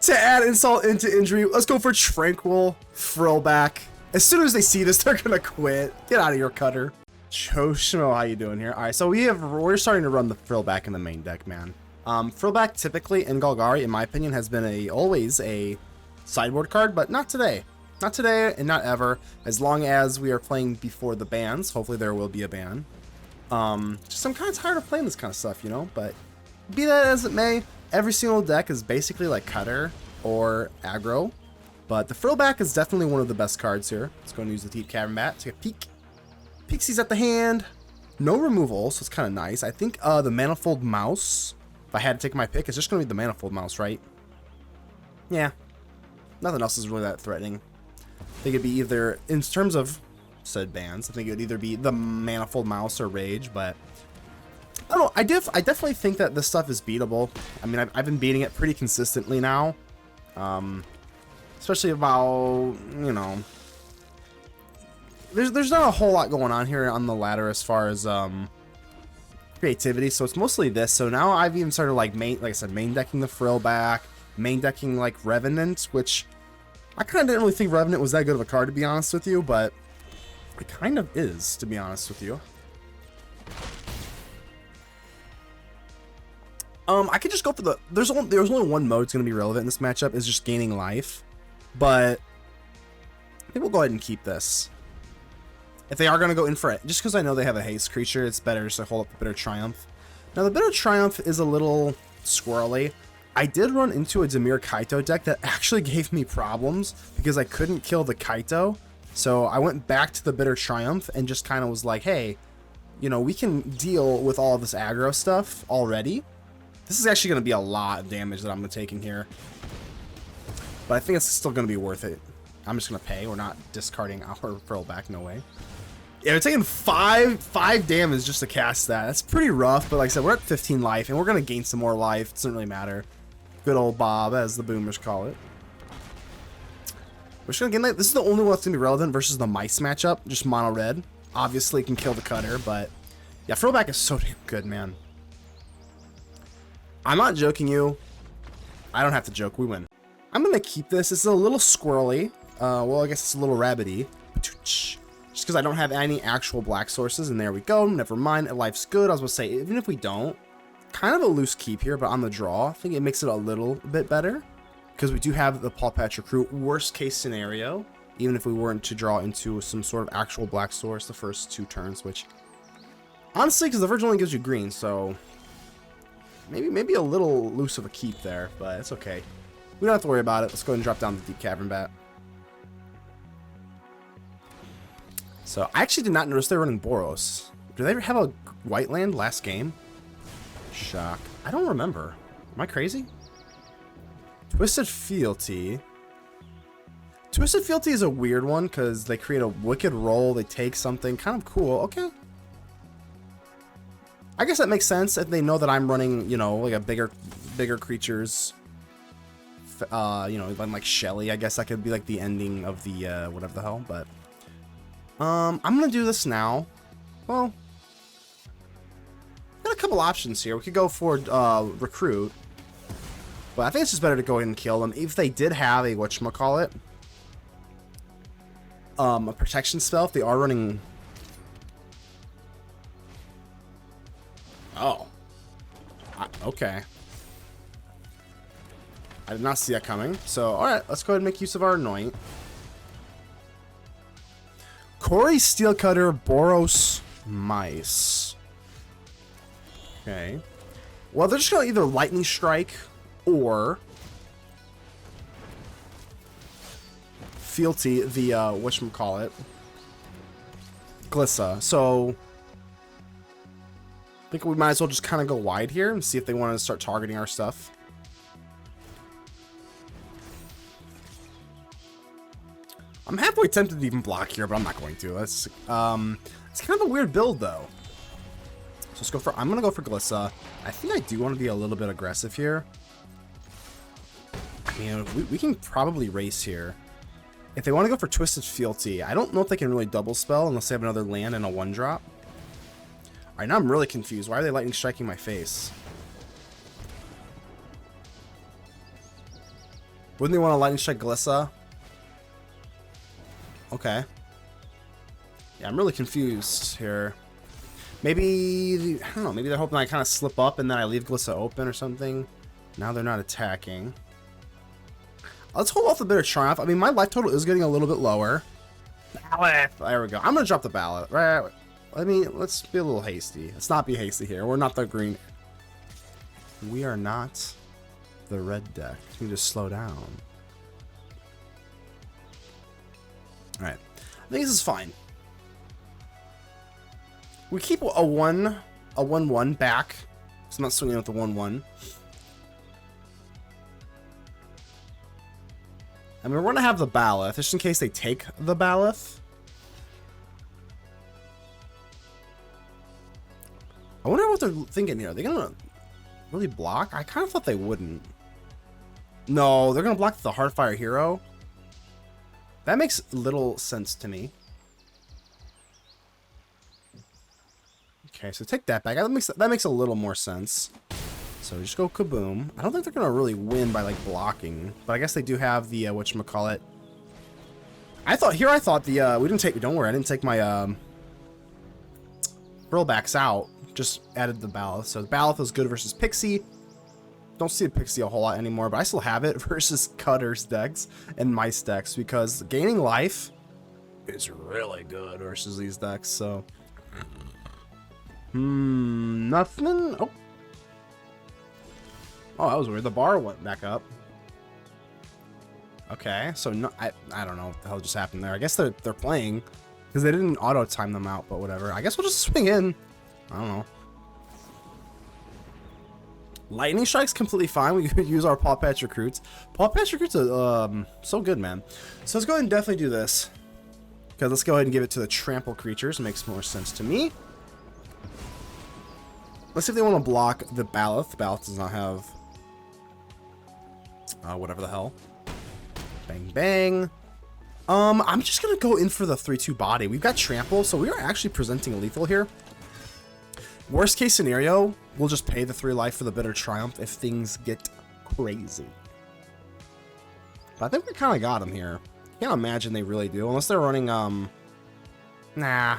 To add insult into injury, let's go for Tranquil Frillback. As soon as they see this, they're gonna quit. Get out of here, Cutter. Choshmo, how you doing here? All right, so we're starting to run the Frillback in the main deck, man. Frillback typically in Golgari, in my opinion, has been always a sideboard card, but not today. Not today and not ever. As long as we are playing before the bans, hopefully there will be a ban. Just I'm kind of tired of playing this kind of stuff, you know. But be that as it may, every single deck is basically like Cutter or Aggro. But the Frillback is definitely one of the best cards here. Let's go and use the Deep Cavern Bat. Take a peek. Pixie's at the hand. No removal, so it's kind of nice. I think the Manifold Mouse, if I had to take my pick, it's just going to be the Manifold Mouse, right? Yeah. Nothing else is really that threatening. I think it'd be either, in terms of said bans, I think it would either be the Manifold Mouse or Rage, but I don't know. I definitely think that this stuff is beatable. I mean, I've been beating it pretty consistently now. Especially about, you know, there's not a whole lot going on here on the ladder as far as creativity, so it's mostly this. So now I've even started like I said, main decking the Frillback, main decking like Revenant, which I kind of didn't really think Revenant was that good of a card, to be honest with you, but it kind of is, to be honest with you. I could just go for the... There's only one mode that's going to be relevant in this matchup, is just gaining life. But I think we'll go ahead and keep this. If they are going to go in for it, just because I know they have a haste creature, it's better just to hold up the Bitter Triumph. Now, the Bitter Triumph is a little squirrely. I did run into a Dimir Kaito deck that actually gave me problems because I couldn't kill the Kaito. So I went back to the Bitter Triumph and just kind of was like, hey, you know, we can deal with all of this aggro stuff already. This is actually going to be a lot of damage that I'm taking here. But I think it's still going to be worth it. I'm just going to pay. We're not discarding our Frillback, no way. Yeah, we're taking 5 damage just to cast that. That's pretty rough, but like I said, we're at 15 life, and we're going to gain some more life. It doesn't really matter. Good old Bob, as the boomers call it. We're just going to gain... This is the only one that's going to be relevant versus the Mice matchup. Just mono red. Obviously, can kill the Cutter, but... Yeah, Frillback is so damn good, man. I'm not joking you. I don't have to joke. We win. I'm going to keep this. It's a little squirrely. Well, I guess it's a little rabbity. Just because I don't have any actual black sources. And there we go. Never mind. Life's good. I was going to say, even if we don't, kind of a loose keep here, but on the draw, I think it makes it a little bit better. Because we do have the Paw Patch Recruit. Worst case scenario. Even if we weren't to draw into some sort of actual black source the first 2 turns. Which, honestly, because the Virgin only gives you green, so... Maybe a little loose of a keep there, but it's okay. We don't have to worry about it. Let's go ahead and drop down the Deep Cavern Bat. So, I actually did not notice they were running Boros. Did they ever have a white land last game? Shock. I don't remember. Am I crazy? Twisted Fealty. Twisted Fealty is a weird one because they create a wicked roll. They take something. Kind of cool. Okay. I guess that makes sense if they know that I'm running, you know, like a bigger creatures. You know, like Shelly. I guess that could be like the ending of the whatever the hell. But I'm gonna do this now. Well, got a couple options here. We could go for recruit, but I think it's just better to go ahead and kill them. If they did have a whatchamacallit, a protection spell, if they are running. Oh. Okay. I did not see that coming. So, alright, let's go ahead and make use of our Anoint. Corey Steelcutter, Boros, Mice. Okay. Well, they're just going to either Lightning Strike or Fealty the, whatchamacallit, Glissa. So... I think we might as well just kind of go wide here and see if they want to start targeting our stuff. I'm halfway tempted to even block here, but I'm not going to. It's kind of a weird build, though. So let's go for... I'm going to go for Glissa. I think I do want to be a little bit aggressive here. I mean, we can probably race here. If they want to go for Twisted Fealty, I don't know if they can really double spell unless they have another land and a 1-drop. Alright, now I'm really confused. Why are they lightning striking my face? Wouldn't they want to lightning strike Glissa? Okay. Yeah, I'm really confused here. Maybe, I don't know, maybe they're hoping I kind of slip up and then I leave Glissa open or something. Now they're not attacking. Let's hold off the Bitter Triumph. I mean, my life total is getting a little bit lower. Ballot. There we go. I'm going to drop the Ballot. Right. I mean, let's be a little hasty. Let's not be hasty here. We're not the green. We are not the red deck. We need to slow down. All right. I think this is fine. We keep a 1/1 back. So I'm not swinging with the 1/1. I mean, we're going to have the Baloth, just in case they take the Baloth. I wonder what they're thinking here. Are they going to really block? I kind of thought they wouldn't. No, they're going to block the Heartfire Hero. That makes little sense to me. Okay, so take that back. That makes a little more sense. So just go kaboom. I don't think they're gonna really win by like blocking, but I guess they do have the whatchamacallit. I thought the we didn't take. Don't worry, I didn't take my Thrillbacks out. Just added the Baloth. So the Baloth is good versus Pixie. Don't see the Pixie a whole lot anymore, but I still have it versus Cutter's decks and Mice decks because gaining life is really good versus these decks. So. Nothing. Oh, that was weird. The bar went back up. Okay, so no, I don't know what the hell just happened there. I guess they're playing because they didn't auto time them out, but whatever. I guess we'll just swing in. I don't know. Lightning Strike's completely fine. We could use our Paw Patch Recruits. Paw Patch Recruits are so good, man. So let's go ahead and definitely do this. Okay, let's go ahead and give it to the Trample Creatures. Makes more sense to me. Let's see if they want to block the Baloth. The Baloth does not have whatever the hell. Bang, bang. I'm just going to go in for the 3/2 body. We've got Trample, so we are actually presenting lethal here. Worst case scenario, we'll just pay the 3 life for the Bitter Triumph if things get crazy. But I think we kind of got them here. Can't imagine they really do, unless they're running, nah.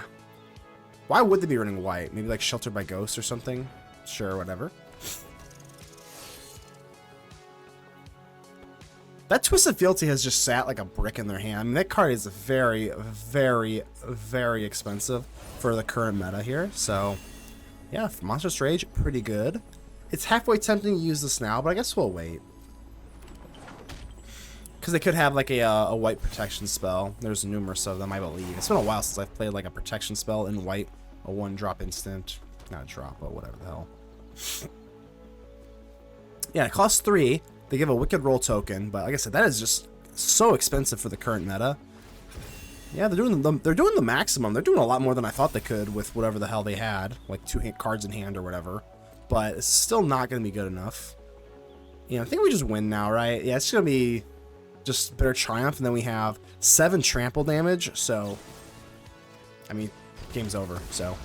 Why would they be running white? Maybe like Sheltered by Ghosts or something? Sure, whatever. That Twisted Fealty has just sat like a brick in their hand. I mean, that card is very, very, very expensive for the current meta here. So, yeah, Monstrous Rage, pretty good. It's halfway tempting to use this now, but I guess we'll wait. Because they could have like a white protection spell. There's numerous of them, I believe. It's been a while since I've played like a protection spell in white. A 1-drop instant. Not a drop, but whatever the hell. Yeah, it costs 3. They give a Wicked Roll token, but like I said, that is just so expensive for the current meta. Yeah, they're doing the maximum. They're doing a lot more than I thought they could with whatever the hell they had, like 2 cards in hand or whatever. But it's still not going to be good enough. I think we just win now, right? Yeah, it's going to be just Bitter Triumph, and then we have 7 trample damage. So, I mean, game's over. So,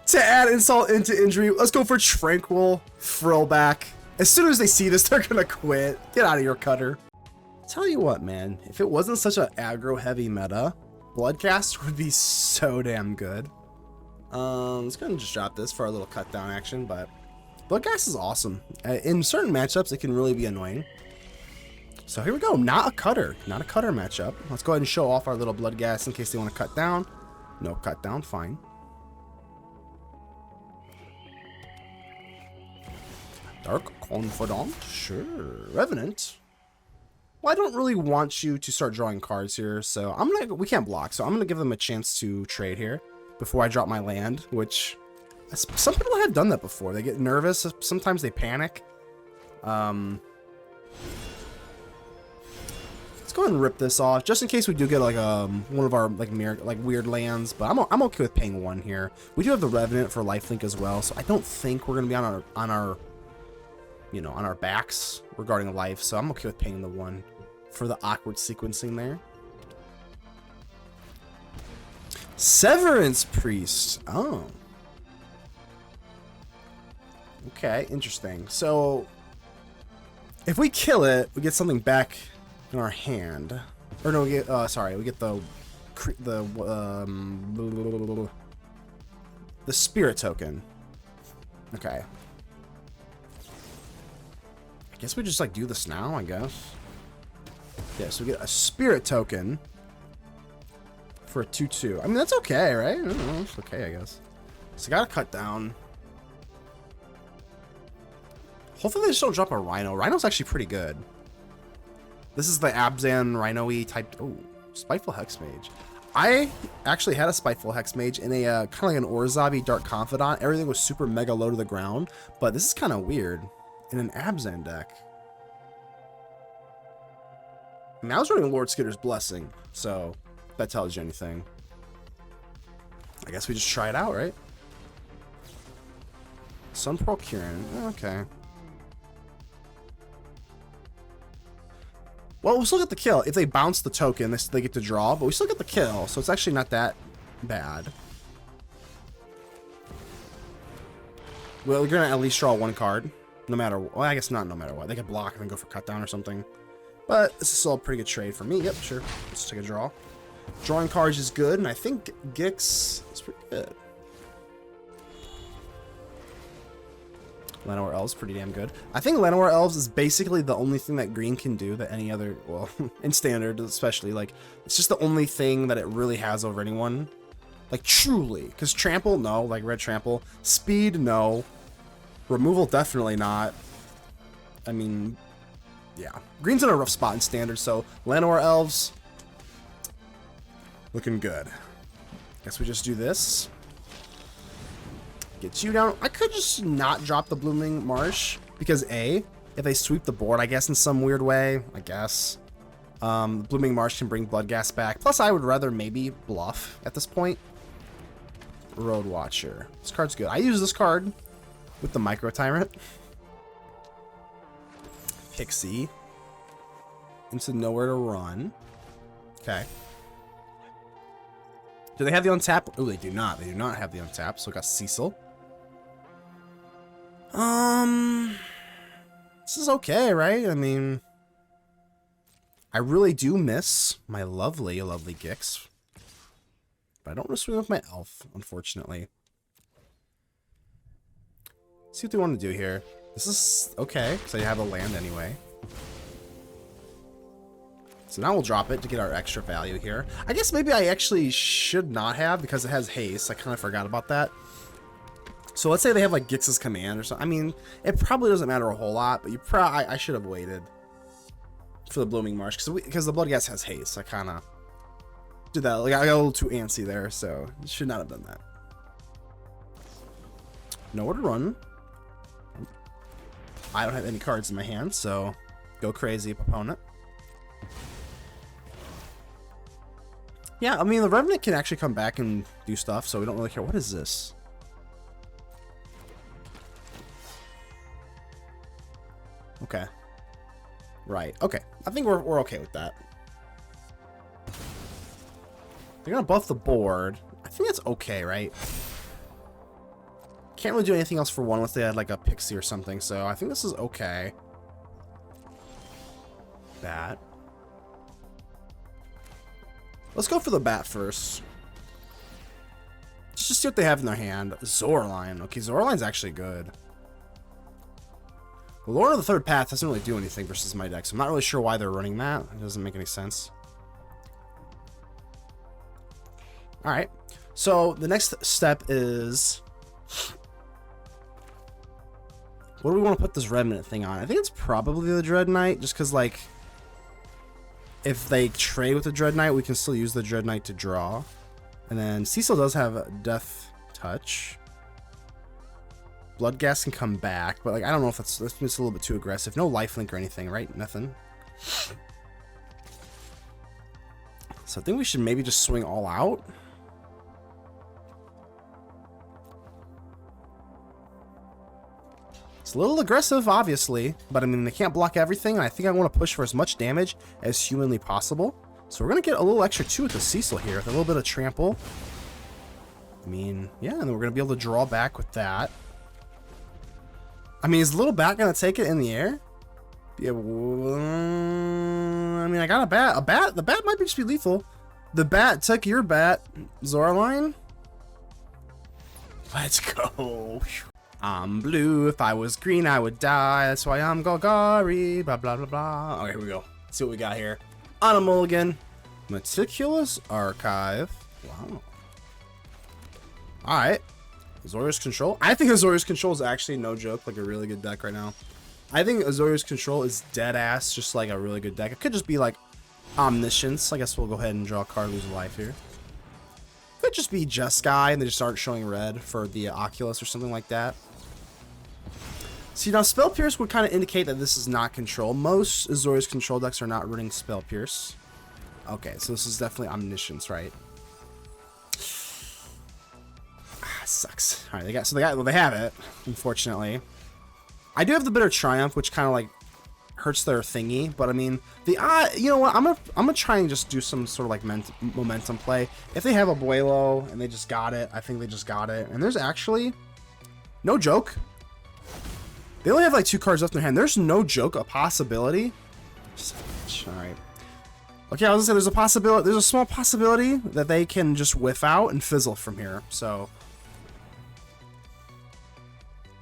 to add insult into injury, let's go for Tranquil Frillback. As soon as they see this, they're gonna quit. Get out of here, Cutter. Tell you what, man, if it wasn't such an aggro heavy meta, Bloodcast would be so damn good. Let's go ahead and just drop this for our little cut down action, but Bloodcast is awesome. In certain matchups, it can really be annoying. So here we go, not a cutter matchup. Let's go ahead and show off our little Bloodcast in case they want to cut down. No cut down, fine. Dark Confidant, sure. Revenant. Well, I don't really want you to start drawing cards here, so we can't block, so I'm gonna give them a chance to trade here before I drop my land, which some people have done that before. They get nervous, sometimes they panic. Let's go ahead and rip this off, just in case we do get like one of our like weird lands, but I'm okay with paying 1 here. We do have the Revenant for lifelink as well, so I don't think we're gonna be on our on our backs regarding life, so I'm okay with paying the 1 for the awkward sequencing there. Severance Priest. Oh. Okay, interesting. So If we kill it, we get something back in our hand. Or no, we get sorry, we get the spirit token. Okay. I guess we just like do this now, I guess. Yeah, so we get a spirit token for a 2/2. I mean, that's okay, right? I don't know, it's okay, I guess. So I gotta cut down. Hopefully they just don't drop a Rhino. Rhino's actually pretty good. This is the Abzan Rhino-y type. Oh, Spiteful Hexmage. I actually had a Spiteful Hexmage in a kind of like an Orzabi Dark Confidant. Everything was super mega low to the ground, but this is kind of weird in an Abzan deck. I mean, I was running Lord Skitter's Blessing, so if that tells you anything. I guess we just try it out, right? Sunpearl Kieran. Okay. Well, we still get the kill. If they bounce the token, they get to draw, but we still get the kill, so it's actually not that bad. Well, we're gonna at least draw one card, no matter. Well, I guess not no matter what. They could block and then go for cut down or something. But this is still a pretty good trade for me. Yep, sure. Let's take a draw. Drawing cards is good, and I think Gix is pretty good. Llanowar Elves pretty damn good. I think Llanowar Elves is basically the only thing that green can do that any other, well, in standard especially, like, it's just the only thing that it really has over anyone. Like, truly. Because Trample, no. Like, Red Trample. Speed, no. Removal, definitely not. I mean, yeah. Green's in a rough spot in standard, so Llanowar Elves, looking good. Guess we just do this. Get you down. I could just not drop the Blooming Marsh because A, if they sweep the board, I guess in some weird way, I guess. Blooming Marsh can bring Bloodghast back. Plus, I would rather maybe bluff at this point. Road Watcher. This card's good. I use this card with the Micro Tyrant. Pixie. Into Nowhere to Run. Okay. Do they have the untap? Oh, they do not. They do not have the untap. So we got Cecil. This is okay, right? I mean, I really do miss my lovely, lovely Gix. But I don't want to swing with my elf, unfortunately. Let's see what they want to do here. This is okay, so you have a land anyway. So now we'll drop it to get our extra value here. I guess maybe I actually should not have because it has haste. I kind of forgot about that. So let's say they have like Gix's Command or something. I mean, it probably doesn't matter a whole lot, but I should have waited for the Blooming Marsh because the Bloodghast has haste. I kind of did that. Like I got a little too antsy there, so should not have done that. Nowhere to run. I don't have any cards in my hand, so go crazy, opponent. Yeah, I mean, the Revenant can actually come back and do stuff, so we don't really care. What is this? Okay. Right. Okay. I think we're okay with that. They're gonna buff the board. I think that's okay, right? Can't really do anything else for one unless they had like a Pixie or something, so I think this is okay. Bat. Let's go for the bat first. Let's just see what they have in their hand. Zorline. Okay, Zorline's actually good. The Lord of the Third Path doesn't really do anything versus my deck, so I'm not really sure why they're running that. It doesn't make any sense. Alright, so the next step is... what do we want to put this Remnant thing on? I think it's probably the Dread Knight, just because, like, if they trade with the Dread Knight, we can still use the Dread Knight to draw. And then Cecil does have Death Touch. Bloodghast can come back, but like I don't know if that's just a little bit too aggressive. No lifelink or anything, right? Nothing. So I think we should maybe just swing all out. It's a little aggressive, obviously, but I mean, they can't block everything, and I think I want to push for as much damage as humanly possible. So we're going to get a little extra too with the Cecil here, with a little bit of trample. I mean, yeah, and then we're going to be able to draw back with that. I mean, is Little Bat going to take it in the air? Yeah, I mean, I got a bat. The bat might just be lethal. The bat took your bat, Zoraline. Let's go. I'm blue. If I was green, I would die. That's why I'm Golgari. Blah, blah, blah, blah. Okay, here we go. Let's see what we got here. On a mulligan. Meticulous Archive. Wow. Alright. Azorius Control. I think Azorius Control is actually, no joke, like a really good deck right now. I think Azorius Control is dead ass, just like a really good deck. It could just be like Omniscience. I guess we'll go ahead and draw a card, lose a life here. Could just be Jeskai and they just aren't showing red for the Oculus or something like that. See, now Spell Pierce would kind of indicate that this is not control. Most Azorius Control decks are not running Spell Pierce. Okay, so this is definitely Omniscience, right? Ah, sucks. All right, well, they have it, unfortunately. I do have the Bitter Triumph, which kind of like hurts their thingy, but I mean, you know what? I'm gonna try and just do some sort of like momentum play. If they have a Abuelo and they just got it, I think they just got it. And there's actually, no joke, they only have like 2 cards left in their hand. There's no joke a possibility. All right. Okay, I was gonna say there's a possibility. There's a small possibility that they can just whiff out and fizzle from here. So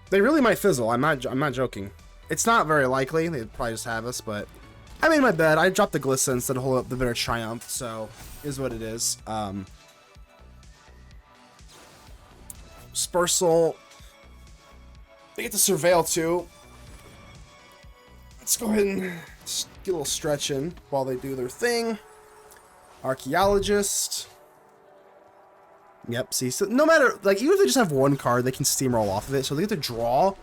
they really might fizzle. I'm not joking. It's not very likely. They'd probably just have us, but I made my bet. I dropped the Glissa instead of hold up the Bitter Triumph, so is what it is. Spursel. They get to Surveil too. Let's go ahead and just get a little stretch in while they do their thing. Archaeologist. Yep, see, so no matter, like, even if they just have 1 card, they can steamroll off of it, so they get to draw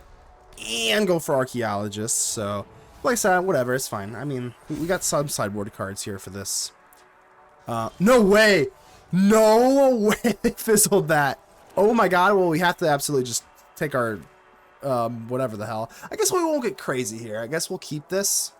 and go for Archaeologists. So like I said, whatever, it's fine. I mean, we got some sideboard cards here for this. No way they fizzled that. Oh my god. Well, we have to absolutely just take our whatever the hell. I guess we won't get crazy here. I guess we'll keep this.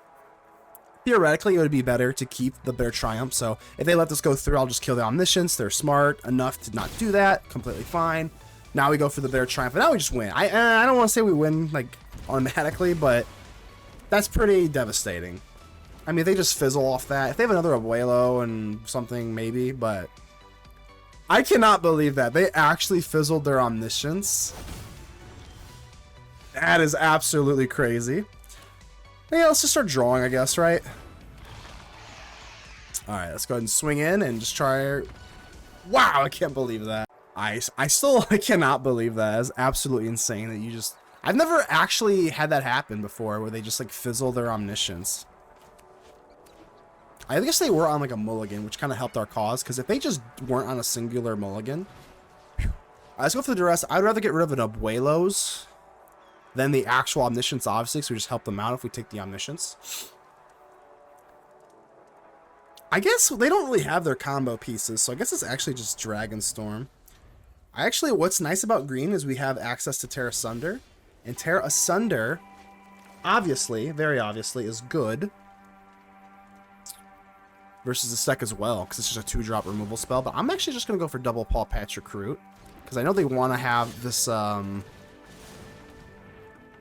Theoretically, it would be better to keep the Bitter Triumph, so if they let this go through, I'll just kill the Omniscience. They're smart enough to not do that. Completely fine. Now we go for the Bitter Triumph, and now we just win. I don't want to say we win, like, automatically, but that's pretty devastating. I mean, if they just fizzle off that. If they have another Abuelo and something, maybe, but I cannot believe that. They actually fizzled their Omniscience. That is absolutely crazy. Yeah, let's just start drawing, I guess, right? Alright, let's go ahead and swing in and just try. Wow, I can't believe that. I cannot believe that. It's absolutely insane that you just... I've never actually had that happen before, where they just, like, fizzle their Omniscience. I guess they were on, like, a mulligan, which kind of helped our cause, because if they just weren't on a singular mulligan... Let's go for the Duress. I'd rather get rid of an Abuelos than the actual Omniscience, obviously, so we just help them out if we take the Omniscience. I guess they don't really have their combo pieces, so I guess it's actually just Dragonstorm. What's nice about green is we have access to Tear Asunder, and Tear Asunder, obviously, very obviously, is good versus this deck as well, because it's just a 2-drop removal spell, but I'm actually just going to go for Double Paw Patch Recruit, because I know they want to have this, No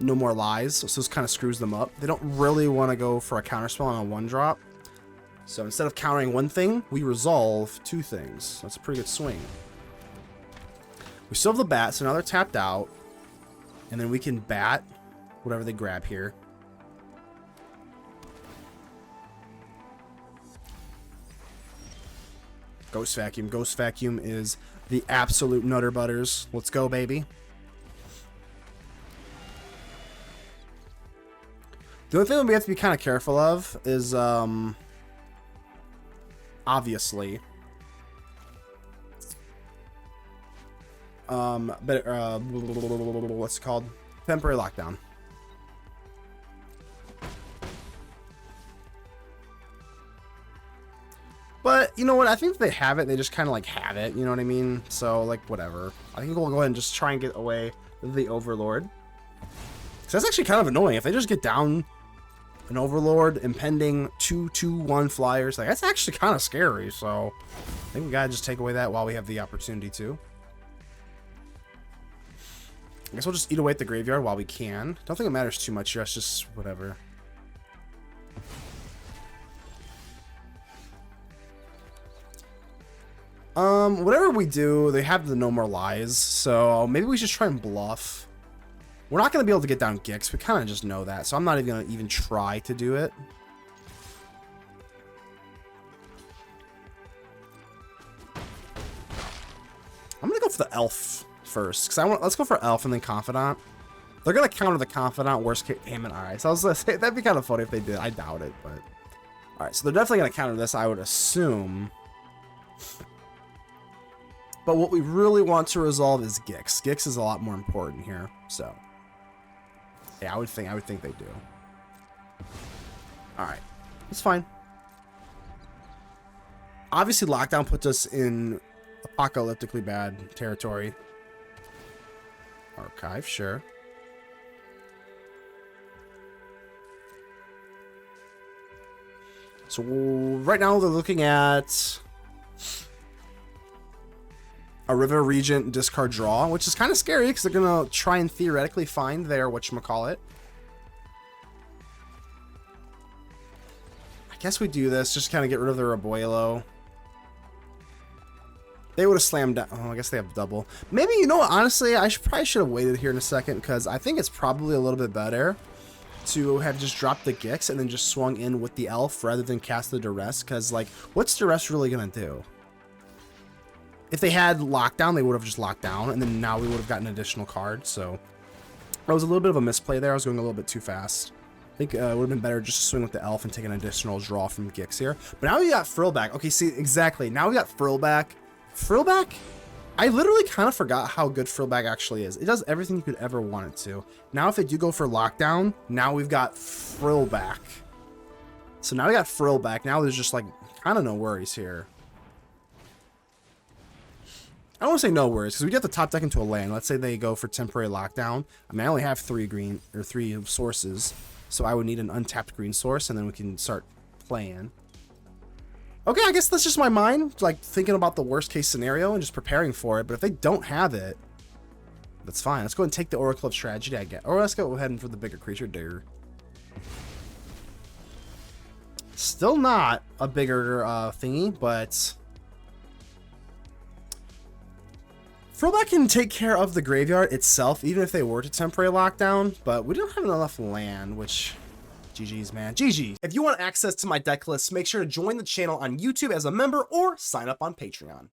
More Lies, so this kind of screws them up. They don't really want to go for a counterspell on a 1-drop. So instead of countering one thing, we resolve 2 things. That's a pretty good swing. We still have the bat, so now they're tapped out. And then we can bat whatever they grab here. Ghost Vacuum. Ghost Vacuum is the absolute nutter butters. Let's go, baby. The only thing that we have to be kind of careful of is, obviously, what's it called? Temporary Lockdown. But, you know what? I think if they have it, they just kind of, like, have it. You know what I mean? So, like, whatever. I think we'll go ahead and just try and get away with the Overlord. So that's actually kind of annoying. If they just get down an Overlord, impending 2/2/1 flyers, like, that's actually kind of scary. So I think we gotta just take away that while we have the opportunity to. I guess we'll just eat away at the graveyard while we can. Don't think it matters too much here. That's just whatever. Whatever we do, they have the no more lies, so maybe we should try and bluff. We're not going to be able to get down Gix. We kind of just know that, so I'm not even going to even try to do it. I'm going to go for the Elf first, because let's go for Elf and then Confidant. They're going to counter the Confidant, worst case. Damn it, alright. So I was going to say, that'd be kind of funny if they did. I doubt it, but... Alright, so they're definitely going to counter this, I would assume. But what we really want to resolve is Gix. Gix is a lot more important here, so... Yeah, I would think they do. Alright. It's fine. Obviously, Lockdown puts us in apocalyptically bad territory. Archive, sure. So right now they're looking at a River Regent discard draw, which is kind of scary because they're gonna try and theoretically find their whatchamacallit. I guess we do this just kind of get rid of their Abuelo. They would have slammed down. Oh, I guess they have double. Maybe, you know what, honestly, I probably should have waited here in a second because I think it's probably a little bit better to have just dropped the Gix and then just swung in with the Elf rather than cast the Duress, because, like, what's Duress really going to do? If they had Lockdown, they would have just locked down, and then now we would have gotten an additional card, so... That was a little bit of a misplay there. I was going a little bit too fast. I think it would have been better just to swing with the Elf and take an additional draw from Gix here. But now we got Frillback. Okay, see, exactly. Now we got Frillback. Frillback? I literally kind of forgot how good Frillback actually is. It does everything you could ever want it to. Now if they do go for Lockdown, now we've got Frillback. So now we got Frillback. Now there's just like kind of no worries here. I don't want to say no worries because we get the top deck into a land. Let's say they go for temporary Lockdown. I mean, I only have three sources, so I would need an untapped green source, and then we can start playing. Okay, I guess that's just my mind, like, thinking about the worst case scenario and just preparing for it. But if they don't have it, that's fine. Let's go ahead and take the Oracle of Tragedy, I guess. Or let's go ahead and for the bigger creature digger. Still not a bigger thingy, but... Frillback can take care of the graveyard itself, even if they were to temporary Lockdown. But we don't have enough land, which... GG's, man. GG. If you want access to my deck list, make sure to join the channel on YouTube as a member or sign up on Patreon.